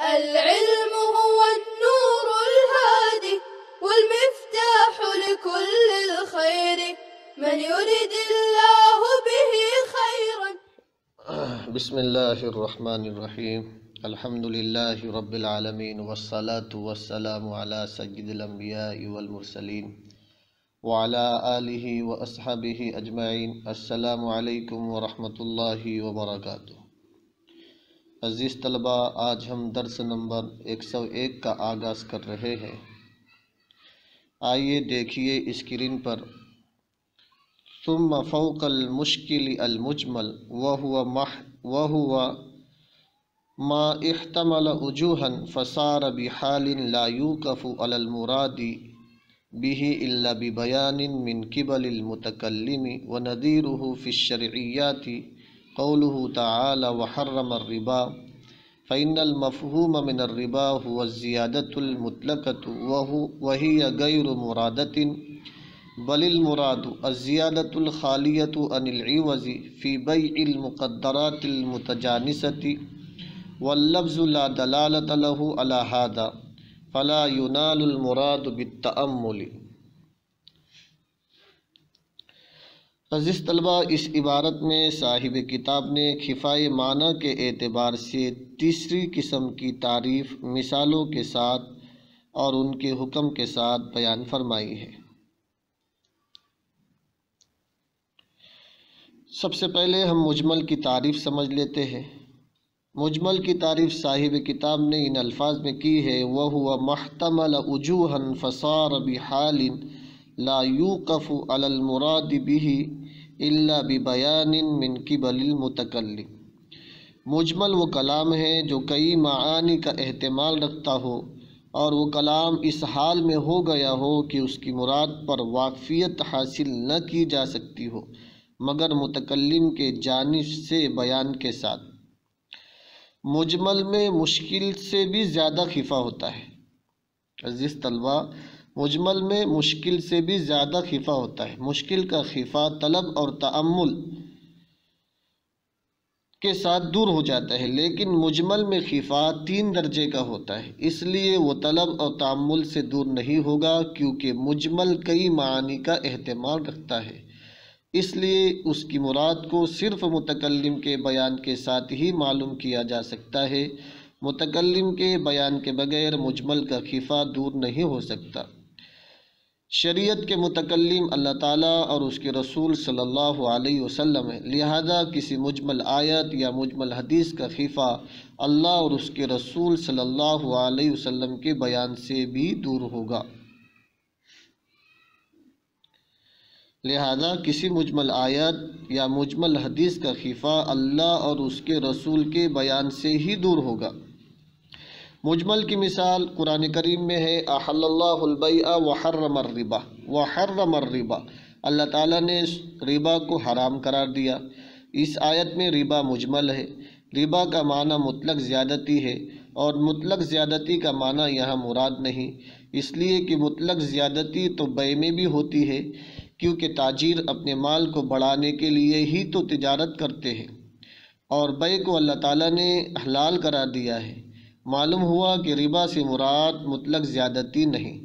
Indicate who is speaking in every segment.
Speaker 1: العلم هو النور الهادي والمفتاح لكل الخير من يريد الله به خيرا.
Speaker 2: بسم اللہ الرحمن الرحیم. الحمد للہ رب العالمین والصلاة والسلام علی سید الانبیاء والمرسلین وعلی آلہ واصحابہ اجمعین. السلام علیکم ورحمۃ اللہ وبرکاتہ. عزیز طلباء، آج ہم درس نمبر 101 کا آغاز کر رہے ہیں. آئیے دیکھیے اسکرین پر. ثم فوق المشکل المجمل وهو ما احتمل وجوها فصار بحال لا يوقف على المراد به إلا ببيان من قبل المتكلم. ونظيره في الشرعيات قوله تعالى وحرم الربا، فإن المفهوم من الربا هو الزيادة المطلقة وهي غير مرادة، بل المراد الزيادة الخالية عن العوض في بيع المقدرات المتجانسة، واللفظ لا دلالة له على هذا فلا ينال المراد بالتأمل. عزیز طلباء، اس عبارت میں صاحب کتاب نے خفائے معنی کے اعتبار سے تیسری قسم کی تعریف مثالوں کے ساتھ اور ان کے حکم کے ساتھ بیان فرمائی ہے. سب سے پہلے ہم مجمل کی تعریف سمجھ لیتے ہیں. مجمل کی تعریف صاحب کتاب نے ان الفاظ میں کی ہے: وَهُوَ مَحْتَمَلَ وُجُوهًا فَصَارَ بِحَالٍ لَا يُوقَفُ عَلَى الْمُرَادِ بِهِ إِلَّا بِبَيَانٍ مِنْ قِبَلِ الْمُتَكَلِّمِ. مجمل وہ کلام ہے جو کئی معانی کا احتمال رکھتا ہو اور وہ کلام اس حال میں ہو گیا ہو کہ اس کی مراد پر واقفیت حاصل نہ کی جا سکتی ہو مگر متکلم کے جانب سے بیان کے ساتھ. مجمل میں مشکل سے بھی زیادہ خفا ہوتا ہے. عزیز طلباء، مجمل میں مشکل سے بھی زیادہ خفا ہوتا ہے. مشکل کا خفا طلب اور تأمل کے ساتھ دور ہو جاتا ہے، لیکن مجمل میں خفا 3 درجے کا ہوتا ہے. اس لیے وہ طلب اور تأمل سے دور نہیں ہوگا، کیونکہ مجمل کئی معانی کا احتمال رکھتا ہے. اس لیے اس کی مراد کو صرف متکلم کے بیان کے ساتھ ہی معلوم کیا جا سکتا ہے. متکلم کے بیان کے بغیر مجمل کا خفا دور نہیں ہو سکتا. شریعت کے متکلم اللہ تعالیٰ اور اس کے رسول صلی اللہ علیہ وسلم ہے، لہذا کسی مجمل آیت یا مجمل حدیث کا خفا اللہ اور اس کے رسول صلی اللہ علیہ وسلم کے بیان سے بھی دور ہوگا. لہذا کسی مجمل آیت یا مجمل حدیث کا خفا اللہ اور اس کے رسول کے بیان سے ہی دور ہوگا. مجمل کی مثال قرآن کریم میں ہے: احل اللہ البیع وحرم الربا. وحرم الربا، اللہ تعالیٰ نے ربا کو حرام قرار دیا. اس آیت میں ربا مجمل ہے. ربا کا معنی مطلق زیادتی ہے اور مطلق زیادتی کا معنی یہاں مراد نہیں، اس لیے کہ مطلق زیادتی تو بیع میں بھی ہوتی ہے، کیونکہ تاجر اپنے مال کو بڑھانے کے لیے ہی تو تجارت کرتے ہیں، اور بیع کو اللہ تعالیٰ نے حلال قرار دیا ہے. معلوم ہوا کہ ربا سے مراد مطلق زیادتی نہیں.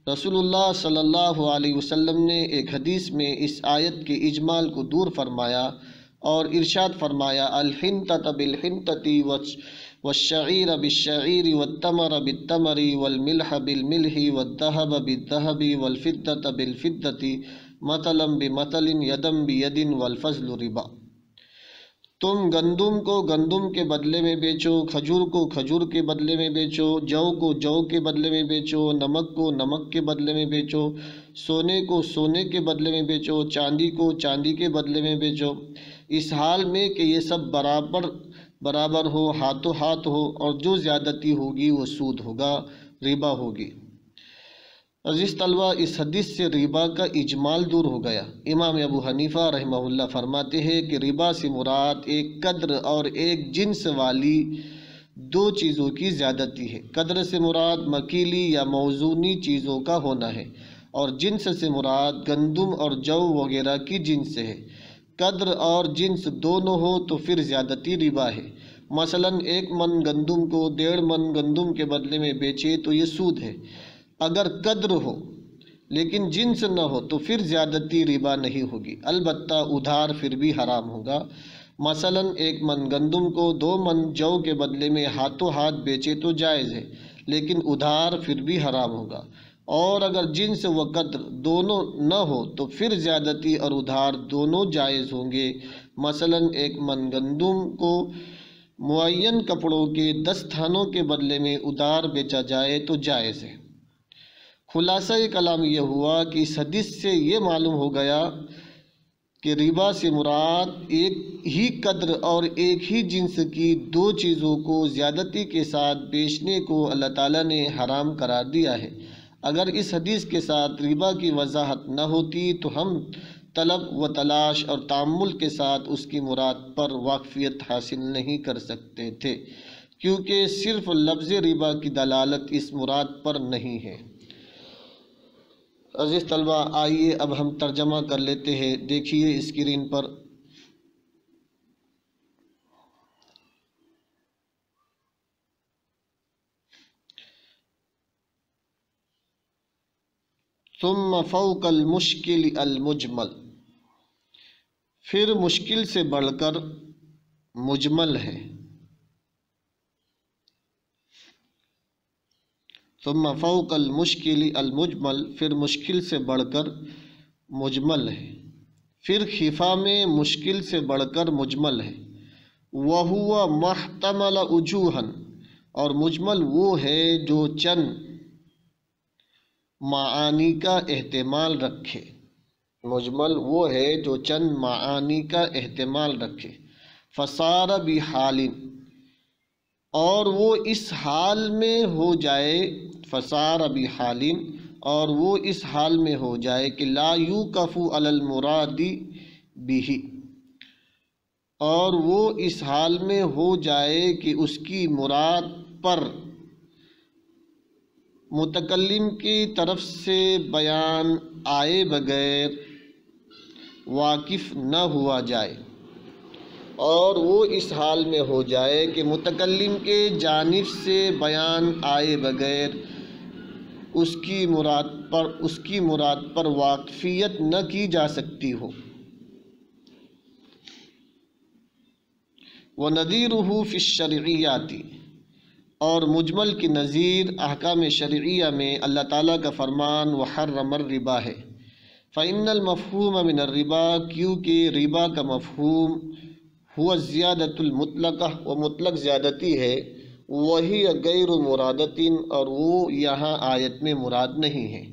Speaker 2: رسول اللہ صلی اللہ علیہ وسلم نے ایک حدیث میں اس آیت کے اجمال کو دور فرمایا اور ارشاد فرمایا: الحنطۃ بالحنطۃ والشعیر بالشعیر والتمر بالتمر والملح بالملح والذهب بالذهب والفضة بالفضة مثلا بمثل یدًا بید والفضل ربا. تم گندم کو گندم کے بدلے میں بیچو، کھجور کو کھجور کے بدلے میں بیچو، جو کو جو کے بدلے میں بیچو، نمک کو نمک کے بدلے میں بیچو، سونے کو سونے کے بدلے میں بیچو، چاندی کو چاندی کے بدلے میں بیچو، اس حال میں کہ یہ سب برابر ہو، ہاتھوں ہاتھ ہو، اور جو زیادتی ہوگی وہ سود ہوگا، ربا ہوگی. عزیز طلبہ، اس حدیث سے ربا کا اجمال دور ہو گیا. امام ابو حنیفہ رحمہ اللہ فرماتے ہیں کہ ربا سے مراد ایک قدر اور ایک جنس والی 2 چیزوں کی زیادتی ہے. قدر سے مراد مکیلی یا موزونی چیزوں کا ہونا ہے، اور جنس سے مراد گندم اور جو وغیرہ کی جنس ہے. قدر اور جنس دونوں ہو تو پھر زیادتی ربا ہے، مثلاً 1 من گندم کو 1.5 من گندم کے بدلے میں بیچے تو یہ سود ہے۔ اگر قدر ہو لیکن جنس نہ ہو تو پھر زیادتی ربا نہیں ہوگی، البتہ ادھار پھر بھی حرام ہوگا۔ مثلاً 1 من گندم کو 2 من جو کے بدلے میں ہاتھوں ہاتھ بیچے تو جائز ہے، لیکن ادھار پھر بھی حرام ہوگا۔ اور اگر جنس و قدر دونوں نہ ہو تو پھر زیادتی اور ادھار دونوں جائز ہوں گے۔ مثلاً 1 من گندم کو معین کپڑوں کے 10 تھانوں کے بدلے میں ادھار بیچا جائے تو جائز ہے۔ خلاصہ کلام یہ ہوا کہ اس حدیث سے یہ معلوم ہو گیا کہ ربا سے مراد ایک ہی قدر اور ایک ہی جنس کی 2 چیزوں کو زیادتی کے ساتھ بیچنے کو اللہ تعالیٰ نے حرام قرار دیا ہے۔ اگر اس حدیث کے ساتھ ربا کی وضاحت نہ ہوتی تو ہم طلب و تلاش اور تأمل کے ساتھ اس کی مراد پر واقفیت حاصل نہیں کر سکتے تھے، کیونکہ صرف لفظ ربا کی دلالت اس مراد پر نہیں ہے۔ عزیز طلبہ، آئیے اب ہم ترجمہ کر لیتے ہیں۔ دیکھیے اسکرین پر۔ ثم فوق المشکل المجمل، پھر مشکل سے بڑھ کر مجمل ہے۔ ثم فوق المشکل المجمل، پھر مشکل سے بڑھ کر مجمل ہے۔ پھر خفا میں مشکل سے بڑھ کر مجمل ہے۔ وَهُوَ مَحْتَمَلَ وُجُوهًا، اور مجمل وہ ہے جو چند معانی کا احتمال رکھے۔ مجمل وہ ہے جو چند معانی کا احتمال رکھے۔ فَصَارَ بِحَالٍ، اور وہ اس حال میں ہو جائے، فَصَارَ بِحَالٍ، اور وہ اس حال میں ہو جائے کہ لا یوقف علی المراد بہ، اور وہ اس حال میں ہو جائے کہ اس کی مراد پر متکلم کی طرف سے بیان آئے بغیر واقف نہ ہوا جائے، اور وہ اس حال میں ہو جائے کہ متکلم کے جانب سے بیان آئے بغیر اس کی مراد پر واقفیت نہ کی جا سکتی ہو۔ وَنَظِيرُهُ فِي الشَّرْعِيَّاتِ، اور مجمل کی نظیر احکام شرعیہ میں اللہ تعالیٰ کا فرمان وحرم الربا ہے۔ فإن المفہوم من الربا، کیونکہ ربا کا مفہوم ہوا زیادت المطلقہ، وہ مطلق زیادتی ہے، وہی غیر مرادۃ، اور وہ یہاں آیت میں مراد نہیں ہے۔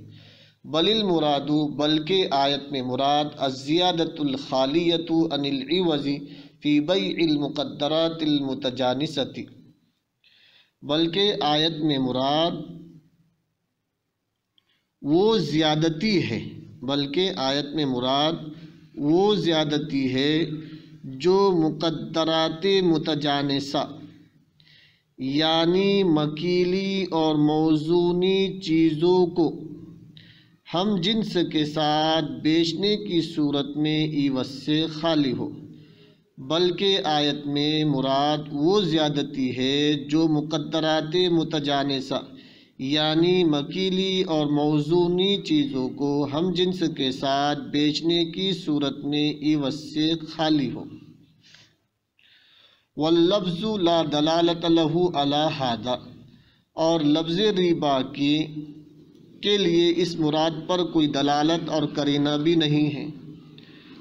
Speaker 2: بل المراد، بلکہ آیت میں مراد الزیادۃ الخالیۃ عن العوض فی بیع المقدرات المتجانسۃ، بلکہ آیت میں مراد وہ زیادتی ہے، بلکہ آیت میں مراد وہ زیادتی ہے جو مقدرات متجانسہ یعنی مکیلی اور موزونی چیزوں کو ہم جنس کے ساتھ بیچنے کی صورت میں عوض سے خالی ہو۔ بلکہ آیت میں مراد وہ زیادتی ہے جو مقدرات متجانسہ یعنی مکیلی اور موزونی چیزوں کو ہم جنس کے ساتھ بیچنے کی صورت میں عوض سے خالی ہو۔ واللفظ لا دلالت له علی ھذا، اور لفظ ربا کے لیے اس مراد پر کوئی دلالت اور قرینہ بھی نہیں ہے۔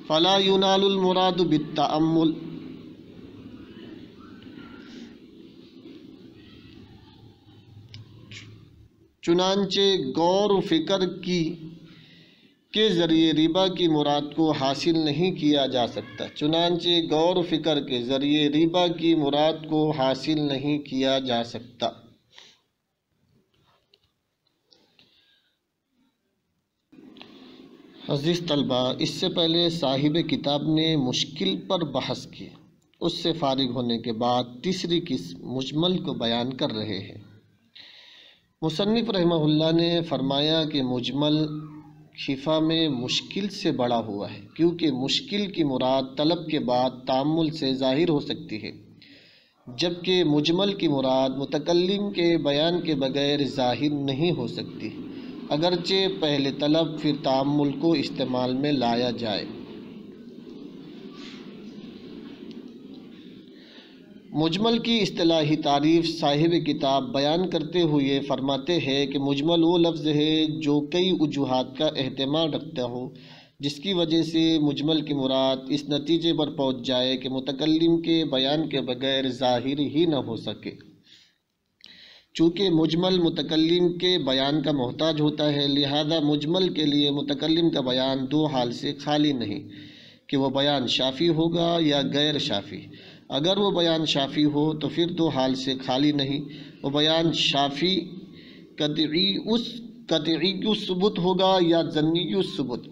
Speaker 2: فلا ینال المراد بالتأمل، چنانچہ غور و فکر کے ذریعے ربا کی مراد کو حاصل نہیں کیا جا سکتا، چنانچہ غور و فکر کے ذریعے ربا کی مراد کو حاصل نہیں کیا جا سکتا۔ عزیز طلبہ، اس سے پہلے صاحب کتاب نے مشکل پر بحث کی، اس سے فارغ ہونے کے بعد تیسری قسم مجمل کو بیان کر رہے ہیں۔ مصنف رحمہ اللہ نے فرمایا کہ مجمل خفا میں مشکل سے بڑا ہوا ہے، کیونکہ مشکل کی مراد طلب کے بعد تأمل سے ظاہر ہو سکتی ہے، جبکہ مجمل کی مراد متکلم کے بیان کے بغیر ظاہر نہیں ہو سکتی، اگرچہ پہلے طلب پھر تعمل کو استعمال میں لایا جائے۔ مجمل کی اصطلاحی تعریف صاحب کتاب بیان کرتے ہوئے فرماتے ہیں کہ مجمل وہ لفظ ہے جو کئی وجوہات کا احتمال رکھتا ہو، جس کی وجہ سے مجمل کی مراد اس نتیجے پر پہنچ جائے کہ متکلم کے بیان کے بغیر ظاہر ہی نہ ہو سکے۔ چونکہ مجمل متکلم کے بیان کا محتاج ہوتا ہے، لہذا مجمل کے لیے متکلم کا بیان دو حال سے خالی نہیں کہ وہ بیان شافی ہوگا یا غیر شافی۔ اگر وہ بیان شافی ہو تو پھر دو حال سے خالی نہیں، وہ بیان شافی قطعی الثبوت ہوگا یا ظنی الثبوت۔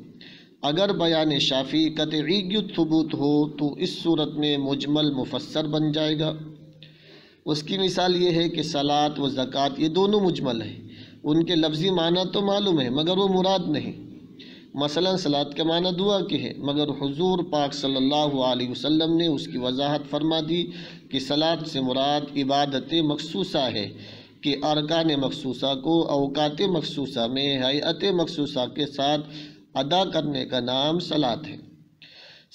Speaker 2: اگر بیان شافی قطعی الثبوت ہو تو اس صورت میں مجمل مفسر بن جائے گا۔ اس کی مثال یہ ہے کہ صلاۃ و زکوٰۃ یہ دونوں مجمل ہیں، ان کے لفظی معنی تو معلوم ہے مگر وہ مراد نہیں۔ مثلا صلاۃ کا معنی دعا کے ہے، مگر حضور پاک صلی اللہ علیہ وسلم نے اس کی وضاحت فرما دی کہ صلاۃ سے مراد عبادت مخصوصہ ہے کہ ارکان مخصوصہ کو اوقات مخصوصہ میں ہیئت مخصوصہ کے ساتھ ادا کرنے کا نام صلاۃ ہے۔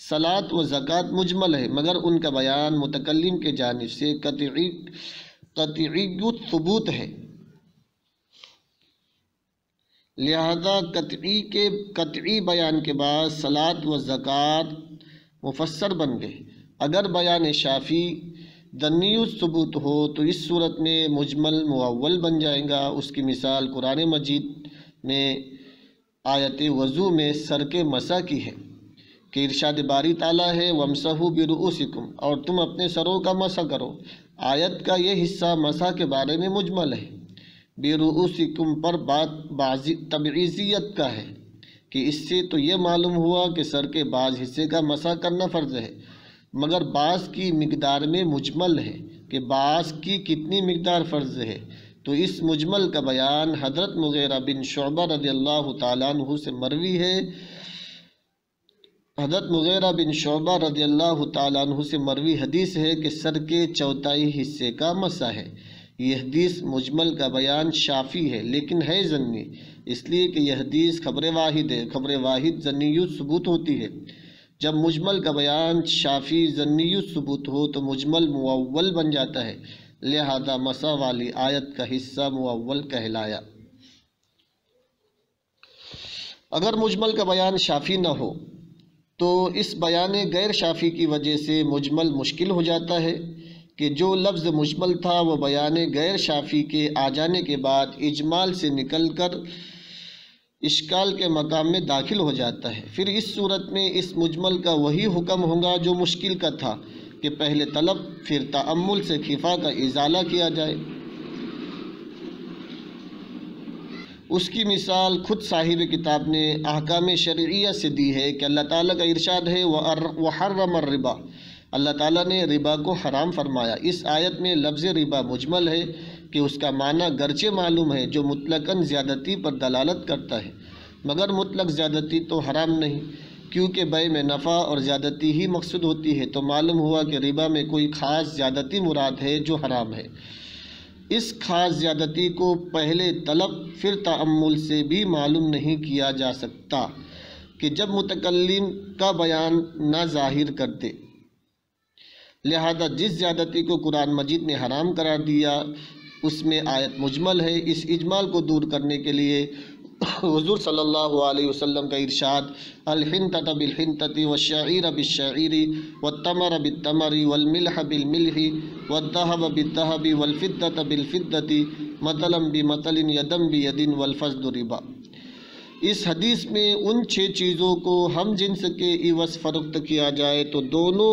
Speaker 2: صلاۃ و زکوٰۃ مجمل ہے مگر ان کا بیان متکلم کے جانب سے قطعی الثبوت ہے، لہذا قطعی بیان کے بعد صلاۃ و زکوٰۃ مفسر بن گئے۔ اگر بیان شافی ظنی الثبوت ہو تو اس صورت میں مجمل مؤول بن جائے گا۔ اس کی مثال قرآن مجید میں آیت وضو میں سر کے مسح کی ہے کہ ارشاد باری تعالیٰ ہے وَامْسَحُوا بِرُؤُوسِكُمْ، اور تم اپنے سروں کا مسح کرو۔ آیت کا یہ حصہ مسح کے بارے میں مجمل ہے۔ بِرُؤُوسِكُمْ پر بات تبعیضیت کا ہے کہ اس سے تو یہ معلوم ہوا کہ سر کے بعض حصے کا مسح کرنا فرض ہے، مگر بعض کی مقدار میں مجمل ہے کہ بعض کی کتنی مقدار فرض ہے۔ تو اس مجمل کا بیان حضرت مغیرہ بن شعبہ رضی اللہ تعالیٰ عنہ سے مروی ہے۔ حضرت مغیرہ بن شعبہ رضی اللہ تعالیٰ عنہ سے مروی حدیث ہے کہ سر کے چوتھائی حصے کا مسح ہے۔ یہ حدیث مجمل کا بیان شافی ہے لیکن ہے ظنی، اس لیے کہ یہ حدیث خبر واحد ہے۔ خبر واحد ظنی الثبوت ہوتی ہے۔ جب مجمل کا بیان شافی ظنی الثبوت ہو تو مجمل مؤول بن جاتا ہے، لہذا مسح والی آیت کا حصہ مؤول کہلایا۔ اگر مجمل کا بیان شافی نہ ہو تو اس بیان غیر شافی کی وجہ سے مجمل مشکل ہو جاتا ہے کہ جو لفظ مجمل تھا وہ بیان غیر شافی کے آ جانے کے بعد اجمال سے نکل کر اشکال کے مقام میں داخل ہو جاتا ہے۔ پھر اس صورت میں اس مجمل کا وہی حکم ہوگا جو مشکل کا تھا کہ پہلے طلب پھر تأمل سے خفا کا ازالہ کیا جائے۔ اس کی مثال خود صاحب کتاب نے احکام شرعیہ سے دی ہے کہ اللہ تعالیٰ کا ارشاد ہے وَحَرَّمَ الرِّبَا، اللہ تعالیٰ نے ربا کو حرام فرمایا۔ اس آیت میں لفظ ربا مجمل ہے کہ اس کا معنی گرچہ معلوم ہے جو مطلقاً زیادتی پر دلالت کرتا ہے، مگر مطلق زیادتی تو حرام نہیں، کیونکہ بیع میں نفع اور زیادتی ہی مقصود ہوتی ہے۔ تو معلوم ہوا کہ ربا میں کوئی خاص زیادتی مراد ہے جو حرام ہے۔ اس خاص زیادتی کو پہلے طلب پھر تأمل سے بھی معلوم نہیں کیا جا سکتا کہ جب متکلم کا بیان نہ ظاہر کرتے، لہذا جس زیادتی کو قرآن مجید نے حرام قرار دیا اس میں آیت مجمل ہے۔ اس اجمال کو دور کرنے کے لیے حضور صلی اللہ علیہ وسلم کا ارشاد الحنطۃ بالحنطۃ والشعیر بالشعیر والتمر بالتمر والملح بالملح والذهب بالذهب والفضة بالفضة مثلا بمثل یدا بید والفسد ربا۔ اس حدیث میں ان 6 چیزوں کو ہم جنس کے عوض فروخت کیا جائے تو دونوں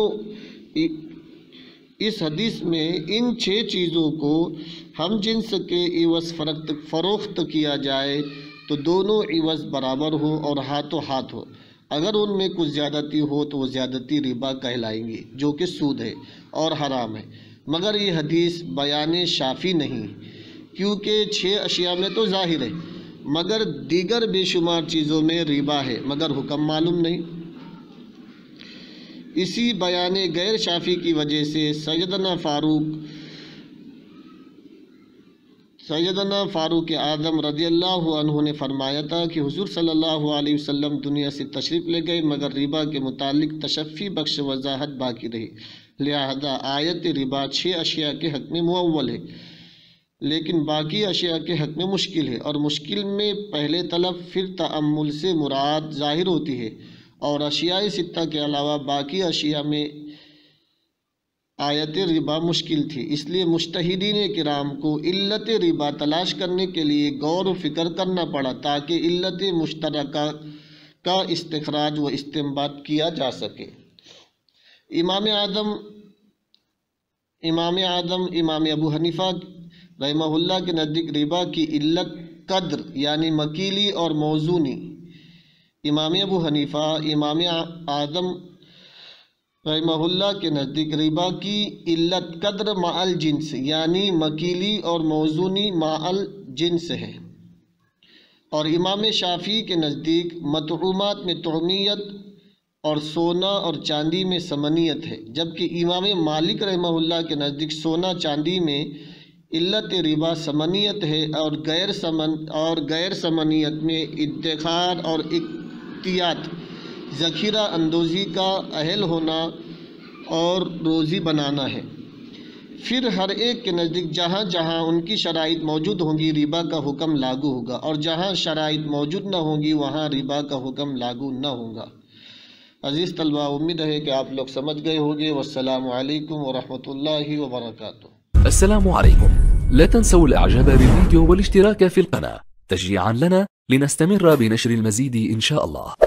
Speaker 2: اس حدیث میں ان 6 چیزوں کو ہم جنس کے عوض فروخت کیا جائے تو دونوں عوض برابر ہو اور ہاتھوں ہاتھ ہو۔ اگر ان میں کچھ زیادتی ہو تو وہ زیادتی ربا کہلائیں گی جو کہ سود ہے اور حرام ہے، مگر یہ حدیث بیان شافی نہیں کیونکہ 6 اشیاء میں تو ظاہر ہے، مگر دیگر بے شمار چیزوں میں ربا ہے مگر حکم معلوم نہیں۔ اسی بیان غیر شافی کی وجہ سے سیدنا فاروق اعظم رضی اللہ عنہ نے فرمایا تھا کہ حضور صلی اللہ علیہ وسلم دنیا سے تشریف لے گئے مگر ربا کے متعلق تشفی بخش وضاحت باقی رہی، لہذا آیت ربا 6 اشیاء کے حق میں معول ہے لیکن باقی اشیاء کے حق میں مشکل ہے، اور مشکل میں پہلے طلب پھر تأمل سے مراد ظاہر ہوتی ہے، اور اشیاء 6 کے علاوہ باقی اشیاء میں آیت ربا مشکل تھی، اس لیے مجتہدین کرام کو علت ربا تلاش کرنے کے لیے غور و فکر کرنا پڑا تاکہ علت مشترکہ کا استخراج و استنباط کیا جا سکے۔ امام ابو حنیفہ رحمہ اللہ کے نزدیک ربا کی علت قدر یعنی مکیلی اور موزونی۔ امام ابو حنیفہ امام اعظم رحمہ اللہ کے نزدیک ربا کی علت قدر مع الجنس یعنی مکیلی اور موزونی مع الجنس ہے، اور امام شافعی کے نزدیک مطعومات میں طعمیت اور سونا اور چاندی میں ثمنیت ہے، جبکہ امام مالک رحمہ اللہ کے نزدیک سونا چاندی میں علت ربا ثمنیت ہے، اور غیر ثمنیت میں ادخار اور احتیاط ذخیرہ اندوزی کا اہل ہونا اور روزی بنانا ہے۔ پھر ہر ایک کے نزدیک جہاں جہاں ان کی شرائط موجود ہوں گی ربا کا حکم لاگو ہوگا، اور جہاں شرائط موجود نہ ہوں گی وہاں ربا کا حکم لاگو نہ ہوگا۔ عزیز طلبہ، امید ہے کہ آپ لوگ سمجھ گئے ہوں گے۔ والسلام علیکم ورحمۃ اللہ وبرکاتہ۔
Speaker 3: السلام عليكم، لا تنسوا الاعجاب بالفيديو والاشتراك في القناة تشجيعا لنا لنستمر بنشر المزيد إن شاء الله.